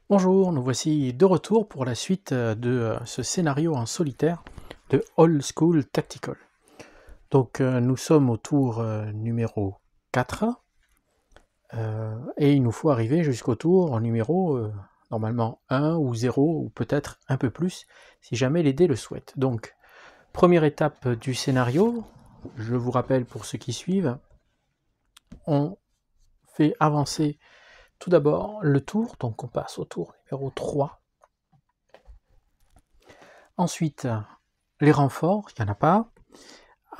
Bonjour, nous voici de retour pour la suite de ce scénario en solitaire de Old School Tactical. Donc nous sommes au tour numéro 4 et il nous faut arriver jusqu'au tour numéro normalement 1 ou 0 ou peut-être un peu plus si jamais les dés le souhaitent. Donc première étape du scénario, je vous rappelle pour ceux qui suivent, on fait avancer tout d'abord le tour, donc on passe au tour numéro 3. Ensuite, les renforts, il n'y en a pas.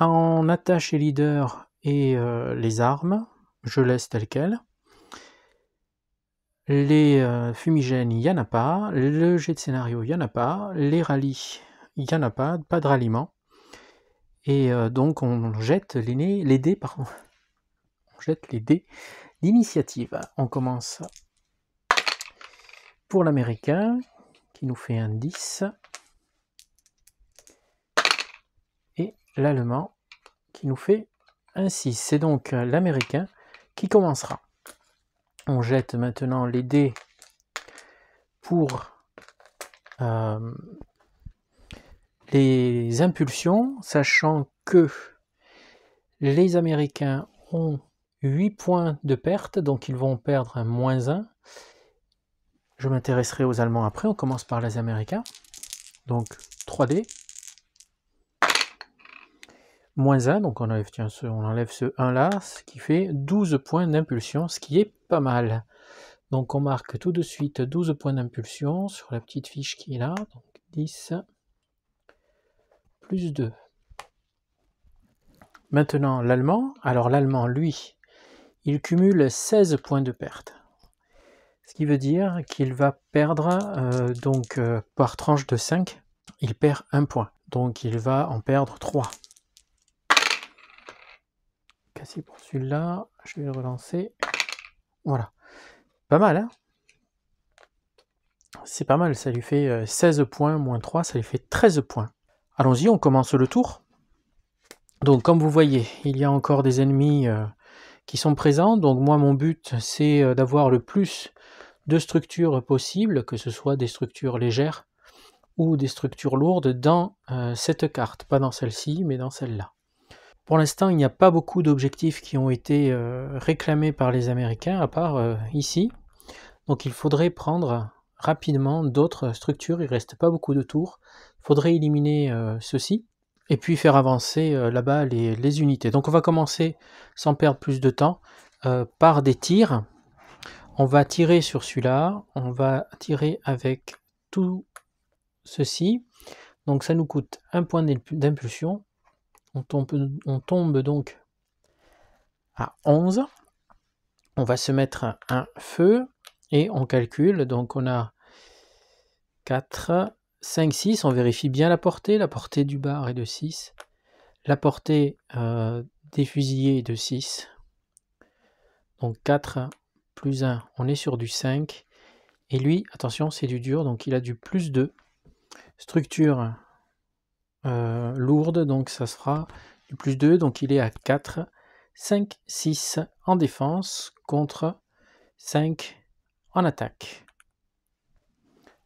En attache et leader et les armes, je laisse tel quel. Les fumigènes, il n'y en a pas. Le jet de scénario, il n'y en a pas. Les rallyes, il n'y en a pas. Pas de ralliement. Et donc on jette les dés, pardon. On jette les dés d'initiative. On commence pour l'américain, qui nous fait un 10. Et l'allemand, qui nous fait un 6. C'est donc l'américain qui commencera. On jette maintenant les dés pour les impulsions, sachant que les Américains ont 8 points de perte, donc ils vont perdre un -1. Je m'intéresserai aux Allemands après, on commence par les Américains. Donc 3D. -1, donc on enlève ce 1 là, ce qui fait 12 points d'impulsion, ce qui est pas mal. Donc on marque tout de suite 12 points d'impulsion sur la petite fiche qui est là, donc 10 plus 2. Maintenant l'allemand, alors l'allemand lui, il cumule 16 points de perte. Ce qui veut dire qu'il va perdre, par tranche de 5, il perd 1 point. Donc il va en perdre 3. Cassé pour celui-là, je vais le relancer. Voilà. Pas mal, hein? C'est pas mal, ça lui fait 16 points, moins 3, ça lui fait 13 points. Allons-y, on commence le tour. Donc comme vous voyez, il y a encore des ennemis qui sont présents. Donc moi, mon but, c'est d'avoir le plus de structures possibles, que ce soit des structures légères ou des structures lourdes dans cette carte. Pas dans celle-ci, mais dans celle-là. Pour l'instant, il n'y a pas beaucoup d'objectifs qui ont été réclamés par les Américains, à part ici. Donc il faudrait prendre rapidement d'autres structures. Il ne reste pas beaucoup de tours. Il faudrait éliminer ceux-ci. Et puis faire avancer là-bas les unités. Donc on va commencer, sans perdre plus de temps, par des tirs. On va tirer sur celui-là, on va tirer avec tout ceci. Donc ça nous coûte 1 point d'impulsion. On tombe donc à 11. On va se mettre un feu et on calcule. Donc on a 4, 5, 6. On vérifie bien la portée du bar est de 6. La portée des fusillés est de 6. Donc 4 plus 1, on est sur du 5. Et lui, attention, c'est du dur, donc il a du plus 2. Structure lourde, donc ça sera du plus 2, donc il est à 4, 5, 6 en défense contre 5 en attaque.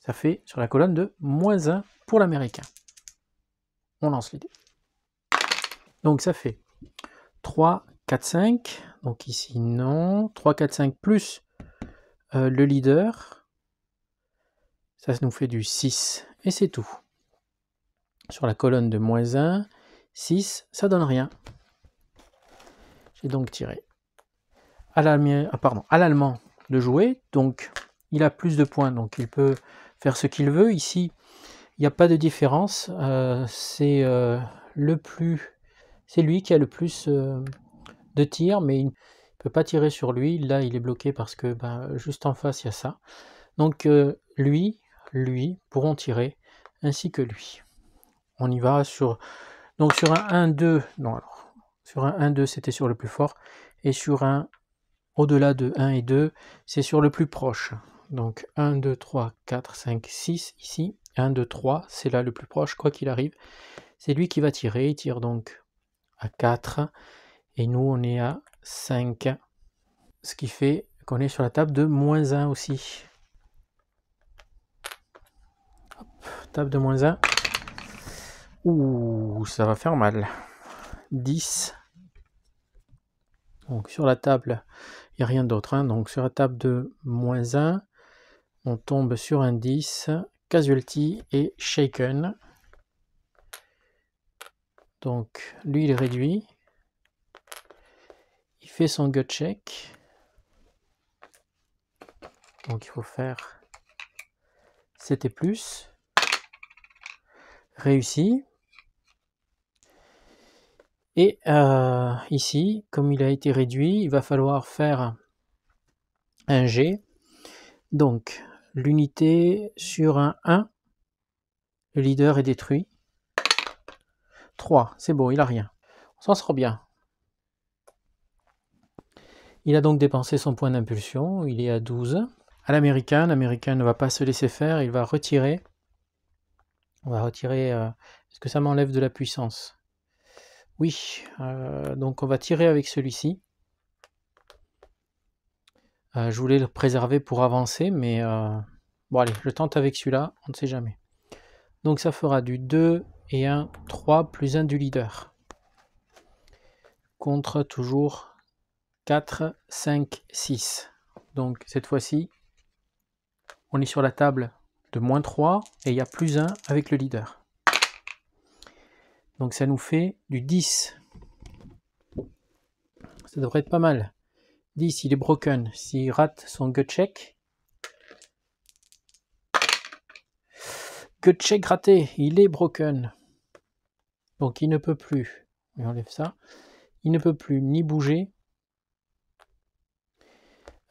Ça fait sur la colonne de -1 pour l'américain. On lance les dés. Donc ça fait 3, 4, 5. Donc ici non. 3, 4, 5 plus le leader. Ça nous fait du 6. Et c'est tout. Sur la colonne de -1, 6, ça donne rien. J'ai donc tiré à l'allemand de jouer. Donc il a plus de points, donc il peut faire ce qu'il veut. Ici, il n'y a pas de différence. C'est lui qui a le plus de tirs, mais il ne peut pas tirer sur lui. Là, il est bloqué parce que juste en face, il y a ça. Donc lui pourront tirer, ainsi que lui. On y va sur un 1-2. Non, alors, sur un 1-2, c'était sur le plus fort. Et sur un au-delà de 1 et 2, c'est sur le plus proche. Donc 1, 2, 3, 4, 5, 6 ici. 1, 2, 3, c'est là le plus proche, quoi qu'il arrive. C'est lui qui va tirer. Il tire donc à 4. Et nous, on est à 5. Ce qui fait qu'on est sur la table de -1 aussi. table de moins 1. Ouh, ça va faire mal. 10. Donc sur la table, il n'y a rien d'autre. Hein. Donc sur la table de moins 1, on tombe sur un 10, casualty et shaken. Donc lui il est réduit. Il fait son gut check. Donc il faut faire 7 et plus. Réussi. Et ici, comme il a été réduit, il va falloir faire un G. Donc l'unité sur un 1, le leader est détruit. 3, c'est bon, il a rien. On s'en sort bien. Il a donc dépensé son point d'impulsion, il est à 12. À l'américain ne va pas se laisser faire, il va retirer. On va retirer, est-ce que ça m'enlève de la puissance? Oui, donc on va tirer avec celui-ci. Je voulais le préserver pour avancer, mais bon allez, je tente avec celui-là, on ne sait jamais. Donc ça fera du 2 et 1, 3 plus 1 du leader. Contre toujours 4, 5, 6. Donc cette fois-ci, on est sur la table de moins 3 et il y a plus 1 avec le leader. Donc ça nous fait du 10. Ça devrait être pas mal. 10, il est broken. S'il rate son gut check. Gut check raté, il est broken. Donc il ne peut plus. On enlève ça. Il ne peut plus ni bouger.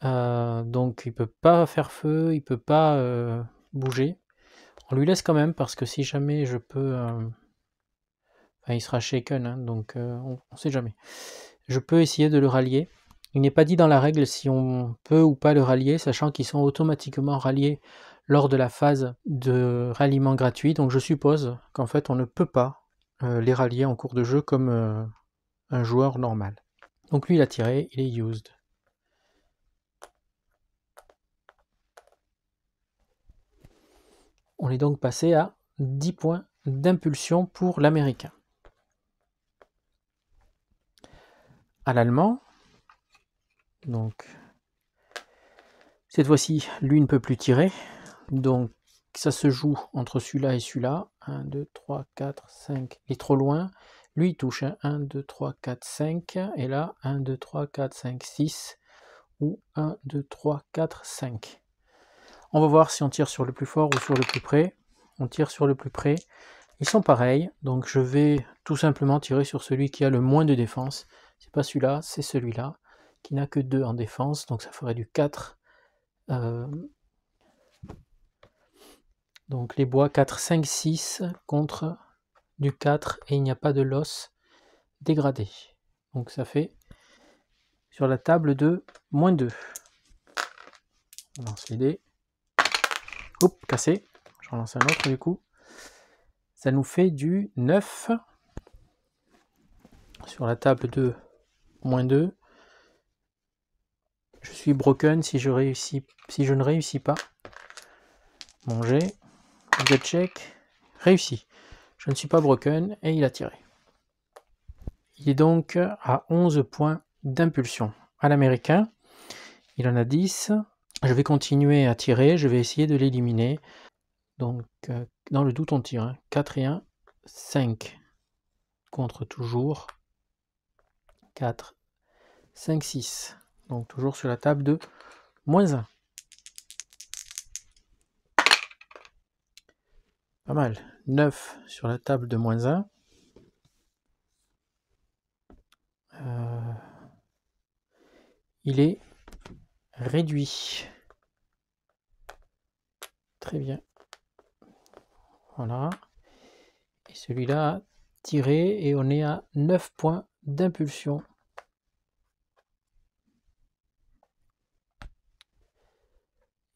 Donc il peut pas faire feu, il peut pas bouger. On lui laisse quand même parce que si jamais je peux... Enfin, il sera shaken, hein, donc on ne sait jamais. Je peux essayer de le rallier. Il n'est pas dit dans la règle si on peut ou pas le rallier, sachant qu'ils sont automatiquement ralliés lors de la phase de ralliement gratuit. Donc je suppose qu'en fait on ne peut pas les rallier en cours de jeu comme un joueur normal. Donc lui il a tiré, il est used. On est donc passé à 10 points d'impulsion pour l'américain. À l'allemand, donc cette fois-ci, lui ne peut plus tirer, donc ça se joue entre celui-là et celui-là. 1, 2, 3, 4, 5, il est trop loin. Lui il touche 1, 2, 3, 4, 5, et là 1, 2, 3, 4, 5, 6, ou 1, 2, 3, 4, 5. On va voir si on tire sur le plus fort ou sur le plus près. On tire sur le plus près. Ils sont pareils, donc je vais tout simplement tirer sur celui qui a le moins de défense. C'est pas celui-là, c'est celui-là, qui n'a que 2 en défense, donc ça ferait du 4. Donc les bois 4, 5, 6 contre du 4, et il n'y a pas de loss dégradé. Donc ça fait sur la table de moins 2. On lance les dés. Oups, cassé. J'en lance un autre du coup. Ça nous fait du 9 sur la table de moins 2. Je suis broken si je ne réussis pas. Manger. Gut check. Réussi. Je ne suis pas broken et il a tiré. Il est donc à 11 points d'impulsion. À l'américain, il en a 10. Je vais continuer à tirer. Je vais essayer de l'éliminer. Donc, dans le doute, on tire. Hein. 4 et 1, 5. Contre toujours 4, 5, 6. Donc toujours sur la table de moins 1. Pas mal. 9 sur la table de moins 1. Il est réduit. Très bien. Voilà. Et celui-là a tiré et on est à 9 points d'impulsion.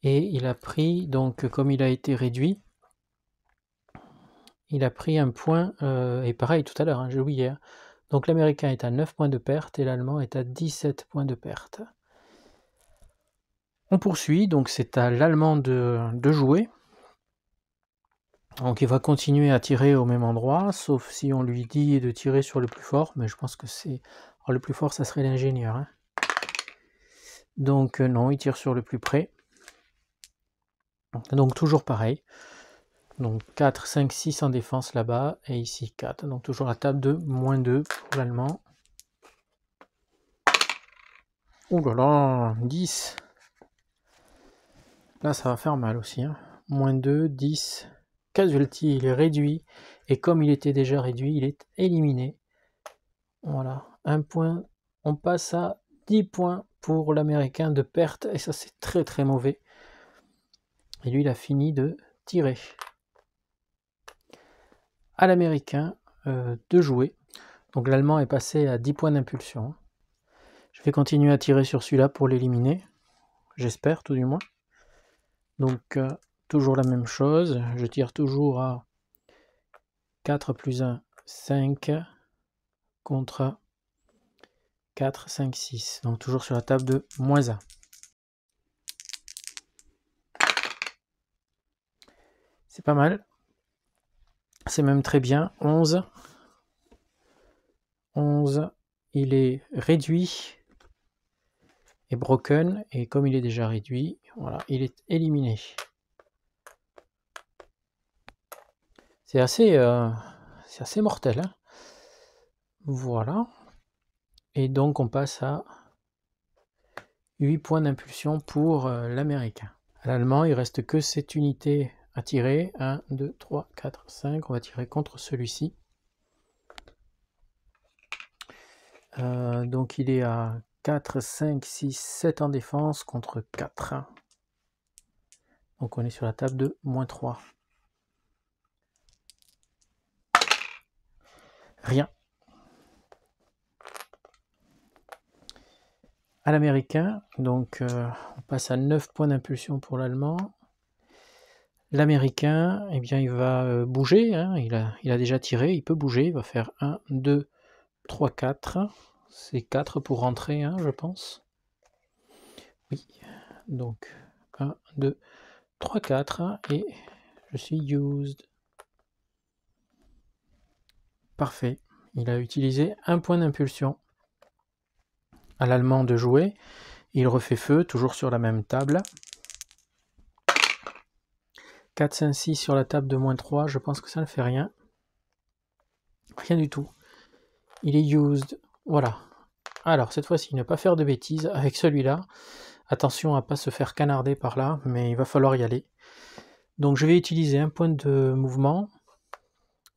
Et il a pris, donc comme il a été réduit, il a pris un point, et pareil tout à l'heure, hein, j'ai oublié. Hein. Donc l'américain est à 9 points de perte et l'allemand est à 17 points de perte. On poursuit, donc c'est à l'allemand de jouer. Donc il va continuer à tirer au même endroit, sauf si on lui dit de tirer sur le plus fort, mais je pense que c'est... Alors, le plus fort, ça serait l'ingénieur. Hein. Donc non, il tire sur le plus près. Donc toujours pareil. Donc 4, 5, 6 en défense là-bas, et ici 4. Donc toujours la table de -2 pour l'allemand. Ouh là là, 10. Là, ça va faire mal aussi. Hein. -2, 10. Casualty, il est réduit. Et comme il était déjà réduit, il est éliminé. Voilà, 1 point. On passe à 10 points pour l'Américain de perte. Et ça, c'est très très mauvais. Et lui, il a fini de tirer. À l'Américain de jouer. Donc l'Allemand est passé à 10 points d'impulsion. Je vais continuer à tirer sur celui-là pour l'éliminer. J'espère, tout du moins. Donc, toujours la même chose. Je tire toujours à 4 plus 1, 5 contre 4, 5, 6. Donc, toujours sur la table de -1. C'est pas mal. C'est même très bien. 11. 11. Il est réduit et broken. Et comme il est déjà réduit, voilà, il est éliminé. C'est assez mortel. Hein. Voilà. Et donc on passe à 8 points d'impulsion pour l'Américain. À l'Allemand, il ne reste que cette unité à tirer. 1, 2, 3, 4, 5. On va tirer contre celui-ci. Donc il est à 4, 5, 6, 7 en défense contre 4. Donc on est sur la table de -3. Rien. À l'Américain, donc on passe à 9 points d'impulsion pour l'Allemand. L'Américain, eh bien, il va bouger. Hein, il a déjà tiré, il peut bouger. Il va faire 1, 2, 3, 4. C'est 4 pour rentrer, hein, je pense. Oui. Donc 1, 2, 3, 4. Et je suis used. Parfait. Il a utilisé 1 point d'impulsion. À l'Allemand de jouer. Il refait feu, toujours sur la même table. 4, 5, 6 sur la table de -3. Je pense que ça ne fait rien. Rien du tout. Il est used. Voilà. Alors, cette fois-ci, ne pas faire de bêtises avec celui-là. Attention à ne pas se faire canarder par là, mais il va falloir y aller. Donc, je vais utiliser 1 point de mouvement.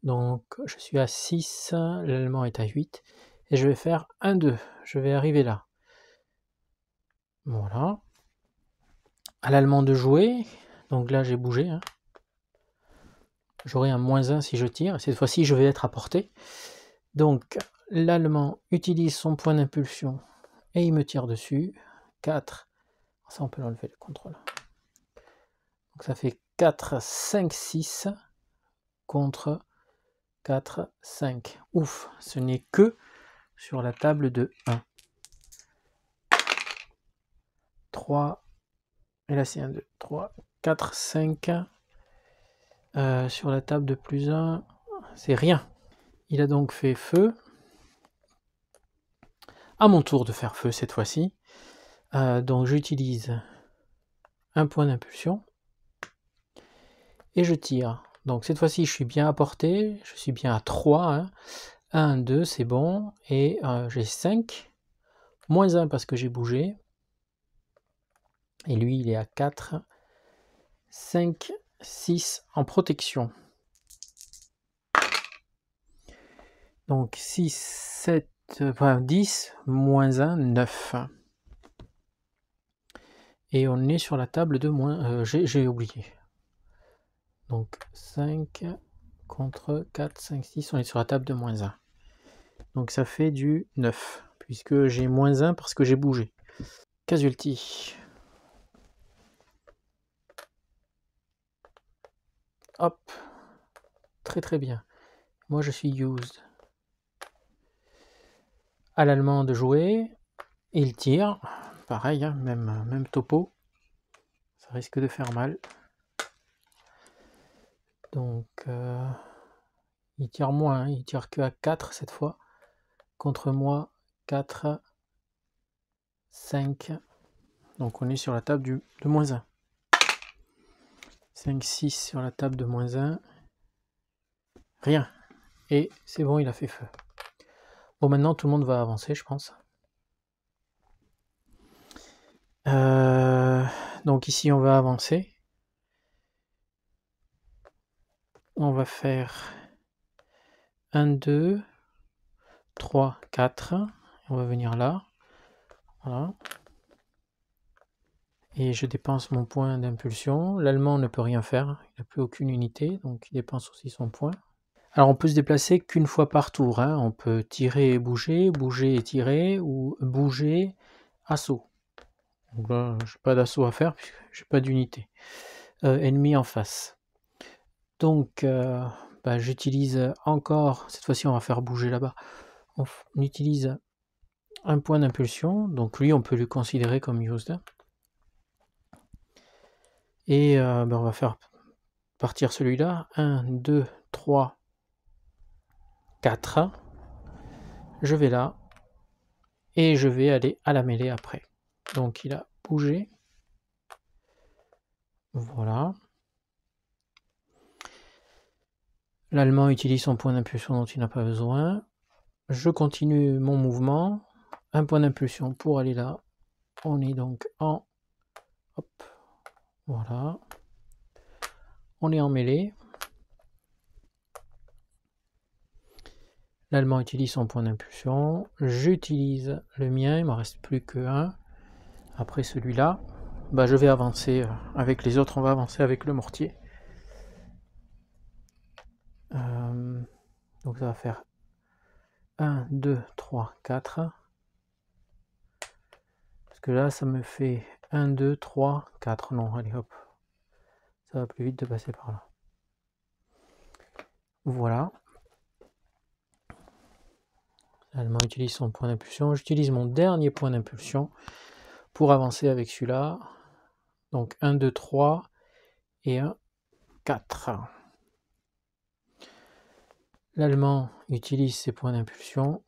Donc, je suis à 6. L'Allemand est à 8. Et je vais faire 1, 2. Je vais arriver là. Voilà. À l'Allemand de jouer. Donc là, j'ai bougé. Hein. J'aurai un -1 si je tire. Cette fois-ci, je vais être à portée. Donc, l'Allemand utilise son point d'impulsion et il me tire dessus. 4. Ça, on peut l'enlever le contrôle. Donc, ça fait 4, 5, 6 contre 4, 5. Ouf, ce n'est que sur la table de 1. 3. Et là, c'est 1, 2, 3, 4, 5. Sur la table de +1, c'est rien. Il a donc fait feu. À mon tour de faire feu cette fois-ci. Donc j'utilise 1 point d'impulsion. Et je tire. Donc cette fois-ci, je suis bien à portée. Je suis bien à 3. Hein. 1, 2, c'est bon. Et j'ai 5. -1 parce que j'ai bougé. Et lui, il est à 4. 5, 6 en protection. Donc 6, 7, 10, -1, 9. Et on est sur la table de j'ai oublié. Donc 5 contre 4, 5, 6, on est sur la table de -1. Donc ça fait du 9, puisque j'ai -1 parce que j'ai bougé. Casualty. Hop. Très très bien. Moi je suis used. À l'Allemand de jouer. Il tire. Pareil, hein, même topo. Ça risque de faire mal. Donc il tire moins, hein, il tire que à 4 cette fois. Contre moi, 4, 5. Donc on est sur la table de moins 1. 5, 6 sur la table de moins 1. Rien. Et c'est bon, il a fait feu. Bon, maintenant tout le monde va avancer, je pense. Donc ici, on va avancer. On va faire 1, 2, 3, 4. On va venir là. Voilà. Et je dépense mon point d'impulsion. L'Allemand ne peut rien faire. Il n'a plus aucune unité, donc il dépense aussi son point. Alors on peut se déplacer qu'une fois par tour, hein. On peut tirer et bouger et tirer, ou bouger, assaut. Donc là, je n'ai pas d'assaut à faire puisque je n'ai pas d'unité. Ennemi en face. Donc j'utilise encore, cette fois-ci on va faire bouger là-bas. On utilise un point d'impulsion, donc lui on peut le considérer comme used. Et on va faire partir celui-là. 1, 2, 3, 4. Je vais là. Et je vais aller à la mêlée après. Donc il a bougé. Voilà. L'Allemand utilise son point d'impulsion dont il n'a pas besoin. Je continue mon mouvement. Un point d'impulsion pour aller là. On est donc en... Hop. Voilà. On est en mêlée. L'Allemand utilise son point d'impulsion. J'utilise le mien. Il ne me reste plus qu'un. Après celui-là, je vais avancer avec les autres. On va avancer avec le mortier. Donc ça va faire 1, 2, 3, 4. Parce que là, ça me fait 1, 2, 3, 4. Non, allez hop. Ça va plus vite de passer par là. Voilà. L'Allemand utilise son point d'impulsion. J'utilise mon dernier point d'impulsion pour avancer avec celui-là. Donc 1, 2, 3 et 1, 4. L'Allemand utilise ses points d'impulsion.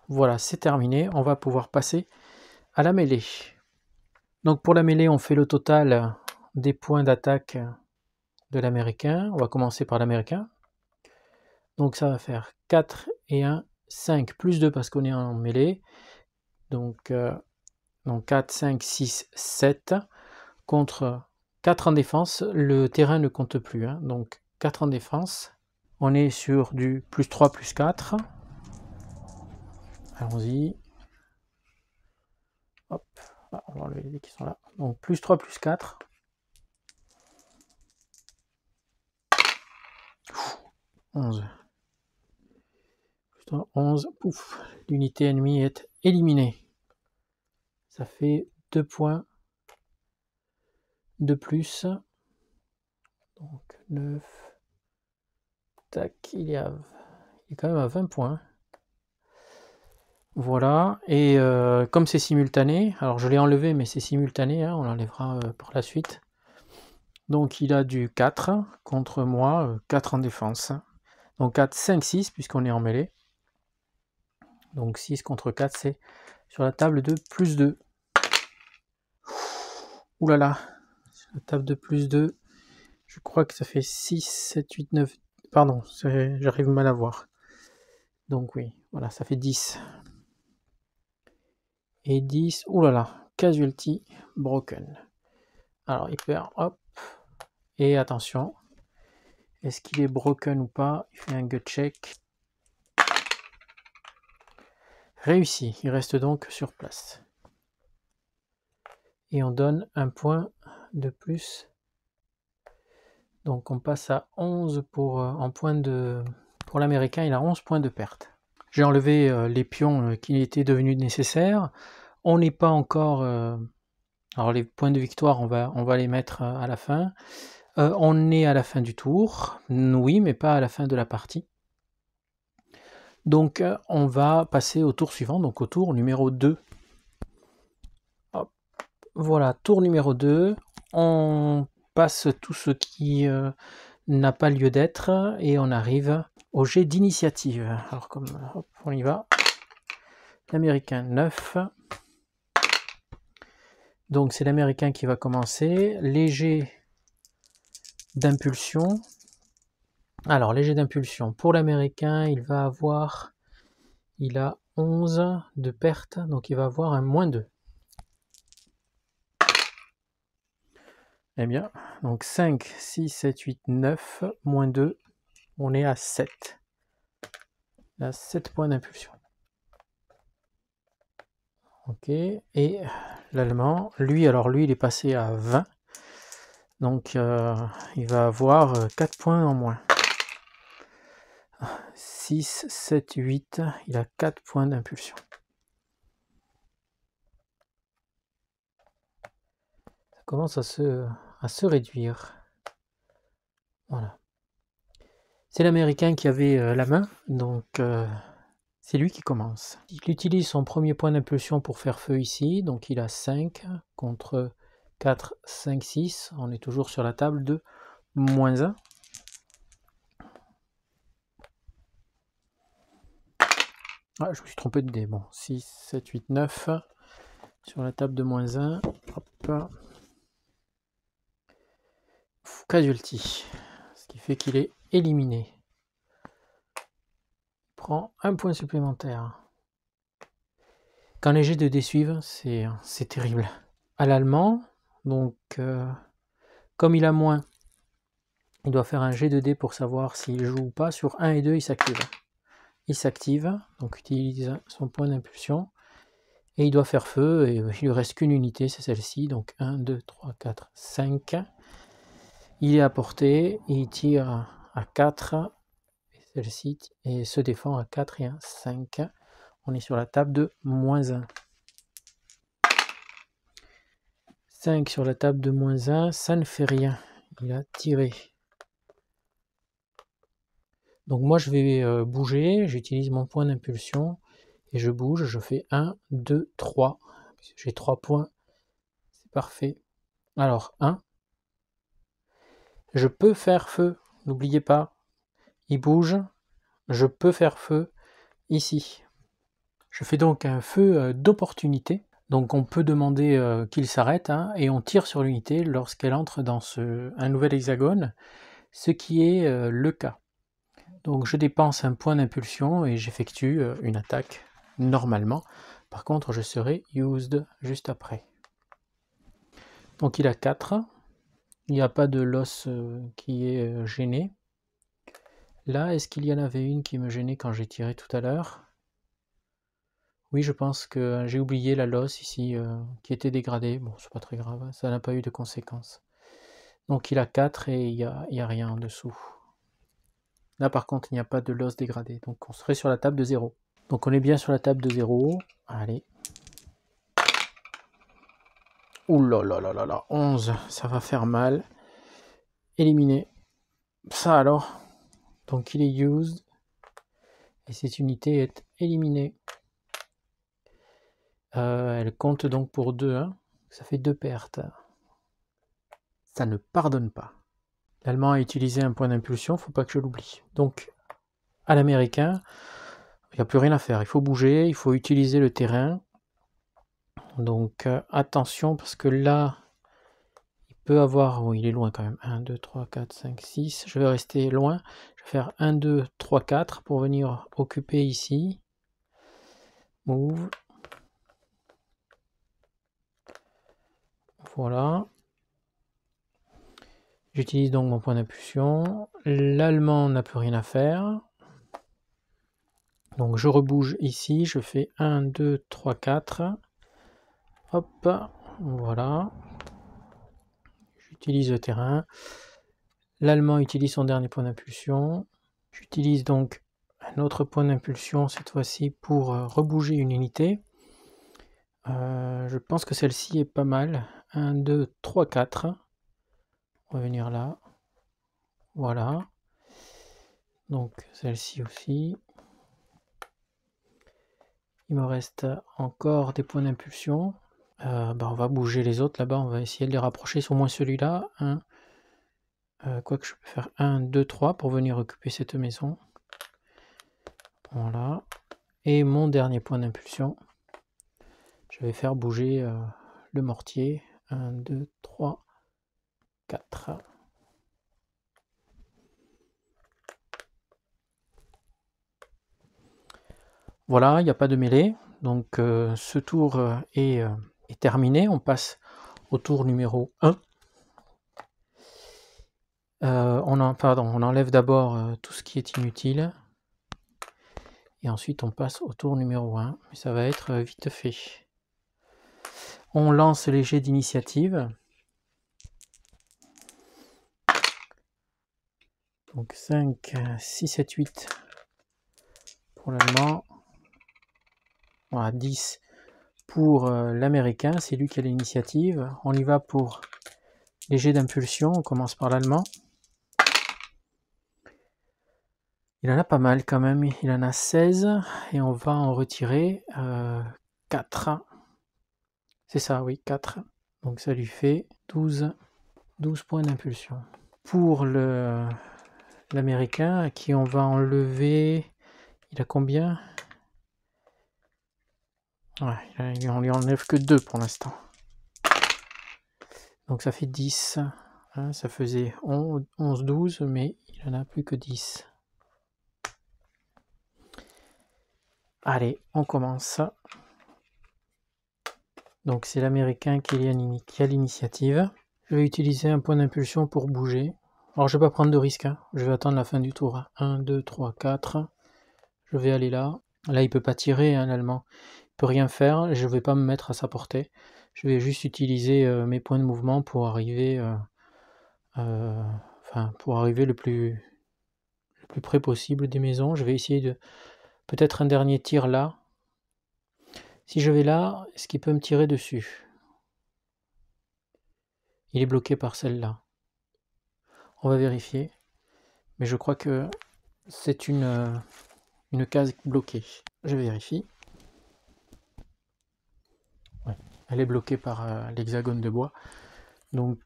Voilà, c'est terminé. On va pouvoir passer à la mêlée. Donc pour la mêlée, on fait le total des points d'attaque de l'Américain. On va commencer par l'Américain. Donc ça va faire 4 et 1, 5, plus 2 parce qu'on est en mêlée. Donc 4, 5, 6, 7. Contre 4 en défense, le terrain ne compte plus. Hein. Donc 4 en défense. On est sur du plus 3, plus 4. Allons-y. Hop. Ah, on va enlever les dés qui sont là. Donc plus 3, plus 4. 11. Plus 3, 11. Pouf. L'unité ennemie est éliminée. Ça fait 2 points de plus. Donc 9. Tac, il est quand même à 20 points. Voilà, et comme c'est simultané, alors je l'ai enlevé mais c'est simultané, hein, on l'enlèvera par la suite. Donc il a du 4 contre moi, 4 en défense. Donc 4, 5, 6 puisqu'on est en mêlée. Donc 6 contre 4, c'est sur la table de plus 2. Ouh là là, sur la table de plus 2, je crois que ça fait 6, 7, 8, 9... Pardon, j'arrive mal à voir. Donc oui, voilà, ça fait 10. Et 10, ouh là là, casualty broken. Alors il perd, hop, et attention, est-ce qu'il est broken ou pas? Il fait un gut check. Réussi, il reste donc sur place. Et on donne un point de plus. Donc on passe à 11 pour l'Américain, il a 11 points de perte. J'ai enlevé les pions qui étaient devenus nécessaires. On n'est pas encore... alors les points de victoire, on va les mettre à la fin. On est à la fin du tour. Oui, mais pas à la fin de la partie. Donc on va passer au tour suivant, donc au tour numéro 2. Hop. Voilà, tour numéro 2. On passe tout ce qui n'a pas lieu d'être et on arrive au jet d'initiative. Alors comme hop, on y va. L'américain 9. Donc c'est l'américain qui va commencer. Léger d'impulsion. Alors léger d'impulsion. Pour l'américain, il a 11 de perte, donc il va avoir un -2. Eh bien, donc 5, 6, 7, 8, 9, -2, on est à 7. Il a 7 points d'impulsion. Ok, et l'allemand, lui, il est passé à 20. Donc il va avoir 4 points en moins. 6, 7, 8, il a 4 points d'impulsion. Ça commence à se réduire. Voilà. C'est l'américain qui avait la main, donc c'est lui qui commence. Il utilise son premier point d'impulsion pour faire feu ici, donc il a 5 contre 4, 5, 6. On est toujours sur la table de -1. Ah, je me suis trompé de dé. Bon, 6, 7, 8, 9. Sur la table de -1. Hop. Casualty. Ce qui fait qu'il est éliminé. Il prend un point supplémentaire. Quand les jets de dés suivent, c'est terrible. À l'allemand, donc comme il a moins, il doit faire un jet de dés pour savoir s'il joue ou pas. Sur 1 et 2, il s'active. Il s'active, donc utilise son point d'impulsion. Et il doit faire feu, et il lui reste qu'une unité, c'est celle-ci. Donc 1, 2, 3, 4, 5. Il est à portée, et il tire à 4. Celle-ci et se défend à 4 et 1, 5. On est sur la table de -1. 5 sur la table de -1, ça ne fait rien. Il a tiré. Donc moi je vais bouger, j'utilise mon point d'impulsion et je bouge, je fais 1, 2, 3. J'ai 3 points, c'est parfait. Alors 1, je peux faire feu, n'oubliez pas, il bouge, je peux faire feu ici. Je fais donc un feu d'opportunité. Donc on peut demander qu'il s'arrête et on tire sur l'unité lorsqu'elle entre dans un nouvel hexagone, ce qui est le cas. Donc je dépense un point d'impulsion et j'effectue une attaque normalement. Par contre je serai used juste après. Donc il a 4. Il n'y a pas de loss qui est gêné. Là, est-ce qu'il y en avait une qui me gênait quand j'ai tiré tout à l'heure? Oui, je pense que j'ai oublié la loss ici qui était dégradée. Bon, c'est pas très grave, ça n'a pas eu de conséquences. Donc il a 4 et il n'y a rien en dessous. Là par contre, il n'y a pas de loss dégradé. Donc on serait sur la table de 0. Donc on est bien sur la table de 0. Allez. Ouh là là là là là, 11, ça va faire mal. Éliminé. Ça alors. Donc il est used. Et cette unité est éliminée. Elle compte donc pour 2. Hein. Ça fait 2 pertes. Ça ne pardonne pas. L'allemand a utilisé un point d'impulsion, faut pas que je l'oublie. Donc, à l'américain, il n'y a plus rien à faire. Il faut bouger, il faut utiliser le terrain. Donc, attention, parce que là, il peut avoir... Oui, il est loin quand même. 1, 2, 3, 4, 5, 6. Je vais rester loin. Je vais faire 1, 2, 3, 4 pour venir occuper ici. Move. Voilà. J'utilise donc mon point d'impulsion. L'allemand n'a plus rien à faire. Donc je rebouge ici, je fais 1, 2, 3, 4. Hop, voilà. J'utilise le terrain. L'allemand utilise son dernier point d'impulsion. J'utilise donc un autre point d'impulsion, cette fois-ci pour rebouger une unité. Je pense que celle-ci est pas mal. 1, 2, 3, 4. On va venir là. Voilà. Donc celle-ci aussi. Il me reste encore des points d'impulsion. On va bouger les autres là-bas, on va essayer de les rapprocher, sur moins celui-là. 1, Quoique je peux faire 1, 2, 3 pour venir occuper cette maison. Voilà. Et mon dernier point d'impulsion, je vais faire bouger le mortier. 1, 2, 3, 4. Voilà, il n'y a pas de mêlée. Donc ce tour est terminé. On passe au tour numéro 1. On enlève d'abord tout ce qui est inutile. Et ensuite on passe au tour numéro 1. Mais ça va être vite fait. On lance les jets d'initiative. Donc 5, 6, 7, 8 pour l'allemand. Voilà, 10 pour l'américain, c'est lui qui a l'initiative. On y va pour les jets d'impulsion, on commence par l'allemand. Il en a pas mal quand même, il en a 16 et on va en retirer 4. C'est ça, oui, 4. Donc ça lui fait 12 points d'impulsion. Pour l'américain, à qui on va enlever, il a combien? Ouais, on lui enlève que 2 pour l'instant. Donc ça fait 10. Hein, ça faisait 11, 12, mais il en a plus que 10. Allez, on commence. Donc c'est l'américain qui a l'initiative. Je vais utiliser un point d'impulsion pour bouger. Alors je vais pas prendre de risque, hein. Je vais attendre la fin du tour. 1, 2, 3, 4. Je vais aller là. Là il peut pas tirer, hein, l'allemand. Il peut rien faire, je vais pas me mettre à sa portée. Je vais juste utiliser mes points de mouvement pour arriver, le plus près possible des maisons. Je vais essayer de peut-être un dernier tir là. Si je vais là, est-ce qu'il peut me tirer dessus? Il est bloqué par celle-là. On va vérifier. Mais je crois que c'est une case bloquée. Je vérifie. Ouais, elle est bloquée par l'hexagone de bois. Donc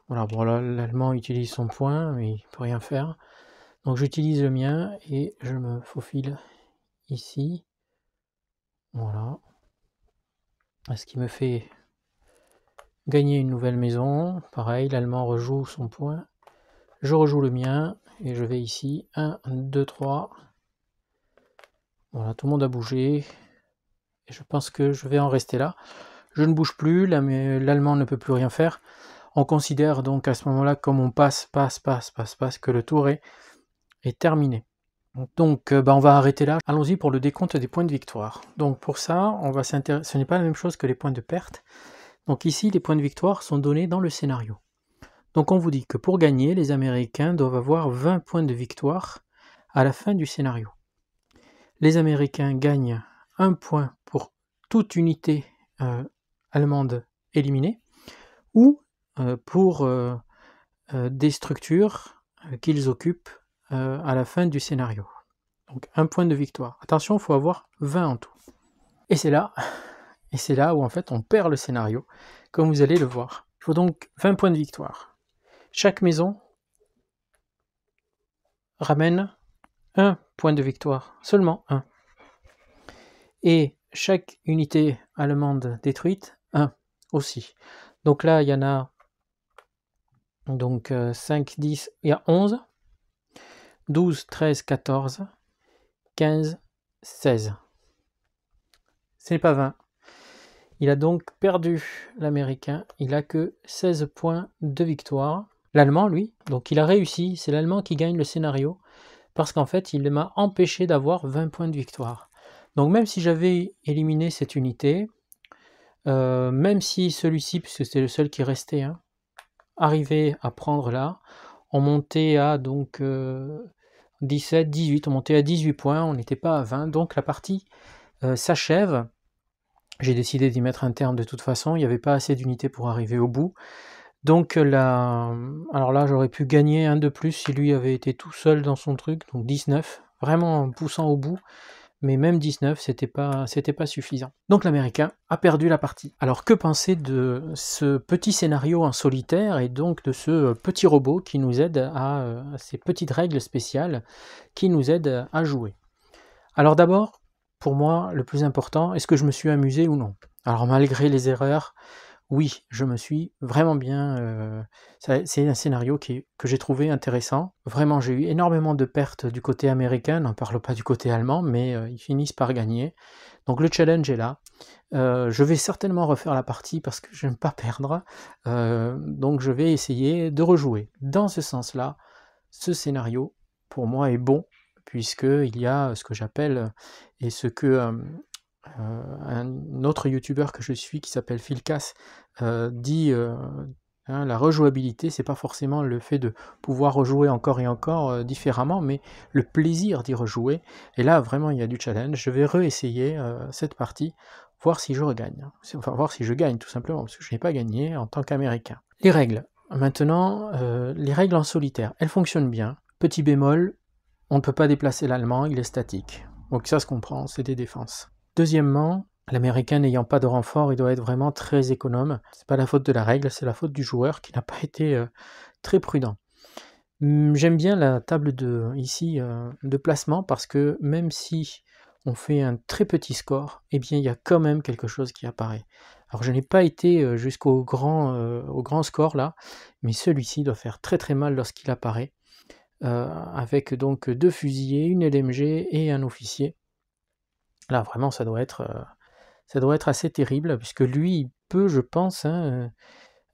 voilà, bon là l'allemand utilise son point, mais il peut rien faire. Donc j'utilise le mien et je me faufile ici. Voilà. Ce qui me fait gagner une nouvelle maison. Pareil, l'allemand rejoue son point. Je rejoue le mien et je vais ici. 1, 2, 3. Voilà, tout le monde a bougé. Et je pense que je vais en rester là. Je ne bouge plus, l'allemand ne peut plus rien faire. On considère donc à ce moment-là, comme on passe, que le tour est terminé. Donc on va arrêter là. Allons-y pour le décompte des points de victoire. Donc pour ça, ce n'est pas la même chose que les points de perte. Donc ici, les points de victoire sont donnés dans le scénario. Donc on vous dit que pour gagner, les Américains doivent avoir 20 points de victoire à la fin du scénario. Les Américains gagnent 1 point pour toute unité allemande éliminée, ou pour des structures qu'ils occupent à la fin du scénario. Donc 1 point de victoire. Attention, il faut avoir 20 en tout. Et c'est là où en fait on perd le scénario, comme vous allez le voir. Il faut donc 20 points de victoire. Chaque maison ramène 1 point de victoire, seulement 1. Et chaque unité allemande détruite, 1 aussi. Donc là, il y en a donc 5, 10, il y a 11, 12, 13, 14, 15, 16. Ce n'est pas 20. Il a donc perdu l'américain, il a que 16 points de victoire. L'allemand, lui, donc il a réussi, c'est l'allemand qui gagne le scénario, parce qu'en fait, il m'a empêché d'avoir 20 points de victoire. Donc même si j'avais éliminé cette unité, même si celui-ci, puisque c'était le seul qui restait, hein, arrivait à prendre là, on montait à donc 17, 18, on montait à 18 points, on n'était pas à 20, donc la partie s'achève. J'ai décidé d'y mettre un terme de toute façon, il n'y avait pas assez d'unités pour arriver au bout. Donc alors là j'aurais pu gagner un de plus si lui avait été tout seul dans son truc, donc 19, vraiment en poussant au bout. mais même 19, c'était pas suffisant. Donc l'Américain a perdu la partie. Alors que penser de ce petit scénario en solitaire et donc de ce petit robot qui nous aide à ces petites règles spéciales qui nous aident à jouer? Alors d'abord, pour moi, le plus important, est-ce que je me suis amusé ou non? Alors malgré les erreurs, oui, je me suis vraiment bien... c'est un scénario que j'ai trouvé intéressant. Vraiment, j'ai eu énormément de pertes du côté américain, n'en parle pas du côté allemand, mais ils finissent par gagner. Donc le challenge est là. Je vais certainement refaire la partie parce que j'aime pas perdre. Donc je vais essayer de rejouer. Dans ce sens-là, ce scénario, pour moi, est bon, puisqu'il y a ce que j'appelle, et ce que... un autre youtubeur que je suis qui s'appelle Phil Cass dit la rejouabilité, c'est pas forcément le fait de pouvoir rejouer encore et encore différemment, mais le plaisir d'y rejouer. Et là, vraiment, il y a du challenge. Je vais réessayer cette partie, voir si je regagne. Enfin, voir si je gagne, tout simplement, parce que je n'ai pas gagné en tant qu'Américain. Les règles. Maintenant, les règles en solitaire, elles fonctionnent bien. Petit bémol, on ne peut pas déplacer l'allemand, il est statique. Donc ça se comprend, c'est des défenses. Deuxièmement, l'Américain n'ayant pas de renfort, il doit être vraiment très économe. C'est pas la faute de la règle, c'est la faute du joueur qui n'a pas été très prudent. J'aime bien la table ici de placement parce que même si on fait un très petit score, eh bien il y a quand même quelque chose qui apparaît. Alors je n'ai pas été jusqu'au grand score là, mais celui-ci doit faire très très mal lorsqu'il apparaît, avec donc 2 fusiliers, une LMG et un officier. Là, vraiment, ça doit être assez terrible, puisque lui, il peut, je pense,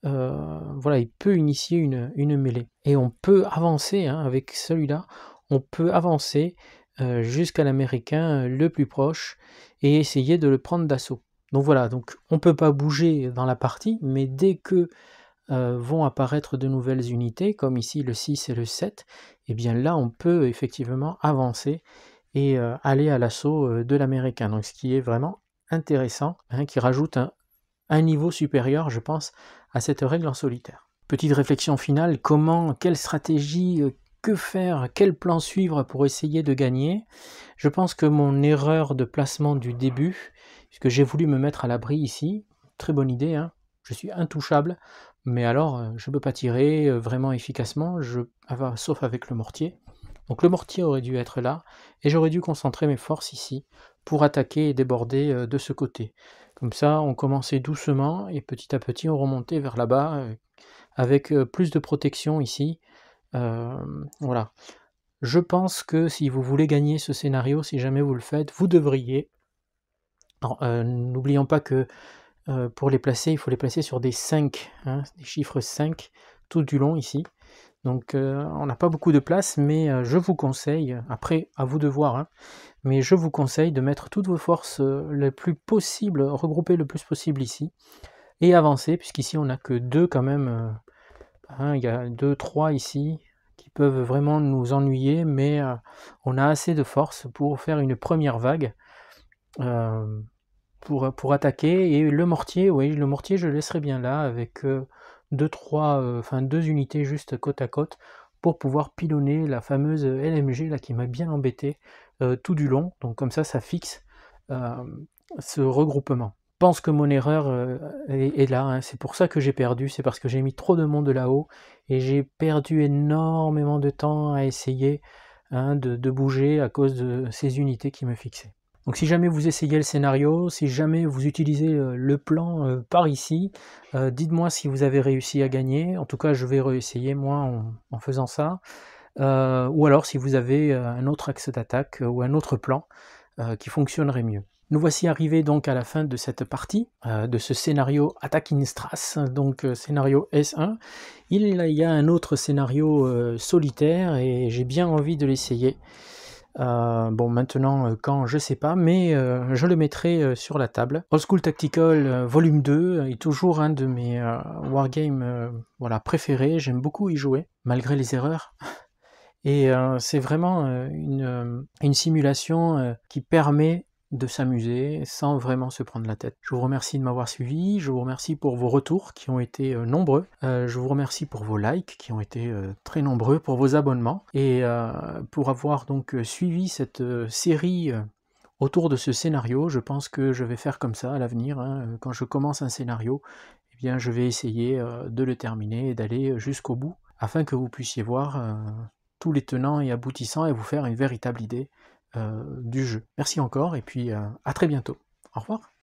voilà, il peut initier une mêlée. Et on peut avancer, avec celui-là, on peut avancer jusqu'à l'Américain le plus proche et essayer de le prendre d'assaut. Donc voilà, donc on ne peut pas bouger dans la partie, mais dès que vont apparaître de nouvelles unités, comme ici le 6 et le 7, et bien là, on peut effectivement avancer et aller à l'assaut de l'Américain. Donc ce qui est vraiment intéressant, qui rajoute un niveau supérieur, je pense, à cette règle en solitaire. Petite réflexion finale, quelle stratégie, que faire, quel plan suivre pour essayer de gagner? Je pense que mon erreur de placement du début, puisque j'ai voulu me mettre à l'abri ici, très bonne idée, je suis intouchable, mais alors je ne peux pas tirer vraiment efficacement, sauf avec le mortier. Donc le mortier aurait dû être là, et j'aurais dû concentrer mes forces ici, pour attaquer et déborder de ce côté. Comme ça, on commençait doucement, et petit à petit, on remontait vers là-bas, avec plus de protection ici. Voilà. Je pense que si vous voulez gagner ce scénario, si jamais vous le faites, vous devriez... N'oublions pas que pour les placer, il faut les placer sur des 5, des chiffres 5, tout du long ici. Donc on n'a pas beaucoup de place, mais je vous conseille, après à vous de voir, mais je vous conseille de mettre toutes vos forces le plus possible, regrouper le plus possible ici, et avancer, puisqu'ici on n'a que 2 quand même, il y a 2, 3 ici, qui peuvent vraiment nous ennuyer, mais on a assez de force pour faire une première vague, pour attaquer, et le mortier, oui, le mortier je le laisserai bien là, avec 2 unités juste côte à côte, pour pouvoir pilonner la fameuse LMG là qui m'a bien embêté tout du long, donc comme ça fixe ce regroupement. Je pense que mon erreur est là, c'est pour ça que j'ai perdu, c'est parce que j'ai mis trop de monde là-haut, et j'ai perdu énormément de temps à essayer de bouger à cause de ces unités qui me fixaient. Donc si jamais vous essayez le scénario, si jamais vous utilisez le plan par ici, dites-moi si vous avez réussi à gagner. En tout cas, je vais réessayer moi en faisant ça. Ou alors si vous avez un autre axe d'attaque ou un autre plan qui fonctionnerait mieux. Nous voici arrivés donc à la fin de cette partie, de ce scénario Attacking Strasse, donc scénario S1. Il y a un autre scénario solitaire, et j'ai bien envie de l'essayer. Bon, maintenant, quand, je sais pas, mais je le mettrai sur la table. Old School Tactical Volume 2 est toujours un de mes wargames préférés. J'aime beaucoup y jouer, malgré les erreurs. Et c'est vraiment une simulation qui permet de s'amuser sans vraiment se prendre la tête. Je vous remercie de m'avoir suivi, je vous remercie pour vos retours qui ont été nombreux, je vous remercie pour vos likes qui ont été très nombreux, pour vos abonnements, et pour avoir donc suivi cette série autour de ce scénario. Je pense que je vais faire comme ça à l'avenir, hein. Quand je commence un scénario, eh bien, je vais essayer de le terminer et d'aller jusqu'au bout, afin que vous puissiez voir tous les tenants et aboutissants et vous faire une véritable idée du jeu. Merci encore et puis à très bientôt. Au revoir.